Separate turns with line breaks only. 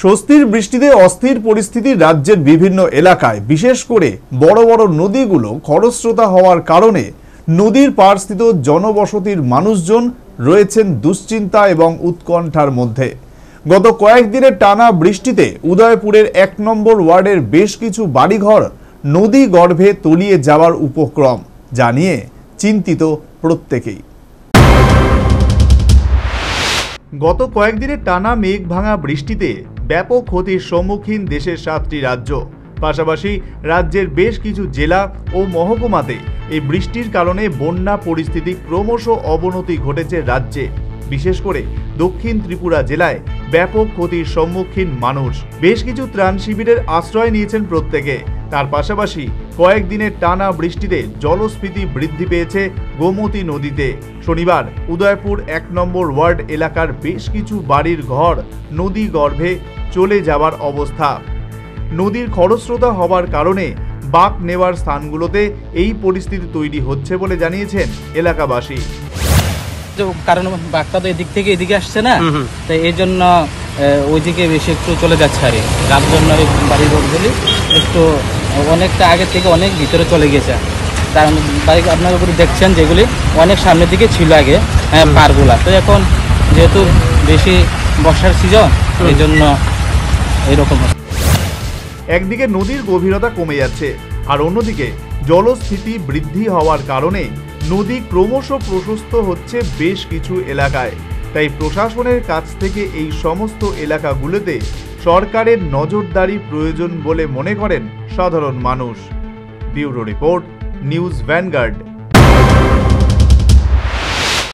স্বস্তির বৃষ্টিতে অস্থির পরিস্থিতি রাজ্যের বিভিন্ন এলাকায়, বিশেষ করে বড় বড় নদীগুলো খরস্রোতা হওয়ার কারণে নদীর পাড়স্থিত জনবসতির মানুষজন রয়েছেন দুশ্চিন্তা এবং উৎকণ্ঠার মধ্যে। গত কয়েকদিনের টানা বৃষ্টিতে উদয়পুরের ১ নম্বর ওয়ার্ডের বেশ কিছু বাড়িঘর নদী গর্ভে তলিয়ে যাওয়ার উপক্রম, যা নিয়ে চিন্তিত প্রত্যেকেই। গত কয়েকদিনের টানা মেঘ ভাঙা বৃষ্টিতে ব্যাপক ক্ষতির সম্মুখীন দেশের ৭টি রাজ্য, পাশাপাশি রাজ্যের বেশ কিছু জেলা ও মহকুমাতে এই বৃষ্টির কারণে বন্যা পরিস্থিতি ক্রমশ অবনতি ঘটেছে রাজ্যে। বিশেষ করে দক্ষিণ ত্রিপুরা জেলায় ব্যাপক ক্ষতির সম্মুখীন মানুষ। বেশ কিছু ত্রাণ শিবিরের আশ্রয় নিয়েছেন প্রত্যেকে। তার পাশাপাশি কয়েকদিনের টানা বৃষ্টিতে জলস্ফীতি বৃদ্ধি পেয়েছে গোমতী নদীতে। শনিবার উদয়পুর ১ নম্বর ওয়ার্ড এলাকার বেশ কিছু বাড়ির ঘর নদী গর্ভে চলে যাওয়ার অবস্থা। নদীর খরস্রোতা হওয়ার কারণে বাঁক নেওয়ার স্থানগুলোতে এই পরিস্থিতি তৈরি হচ্ছে বলে জানিয়েছেন এলাকাবাসী।
কারণ বাঘটা তো এদিক থেকে এদিকে আসছে না, তাই এই জন্য ওইদিকে বেশি একটু চলে যাচ্ছে আর যার জন্য বাড়ির রোডগুলি একটু অনেকটা আগে থেকে অনেক ভিতরে চলে গেছে। কারণ বাড়ি আপনার উপরে দেখছেন যেগুলি অনেক সামনের দিকে ছিল আগে পারগুলা, তো এখন যেহেতু বেশি বর্ষার সিজন এই জন্য এইরকম।
একদিকে নদীর গভীরতা কমে যাচ্ছে, আর অন্যদিকে জলস্ফীতি বৃদ্ধি হওয়ার কারণে নদী ক্রমশ প্রশস্ত হচ্ছে বেশ কিছু এলাকায়। তাই প্রশাসনের কাছ থেকে এই সমস্ত এলাকাগুলোতে সরকারের নজরদারি প্রয়োজন বলে মনে করেন সাধারণ মানুষ। Bureau report, news vanguard.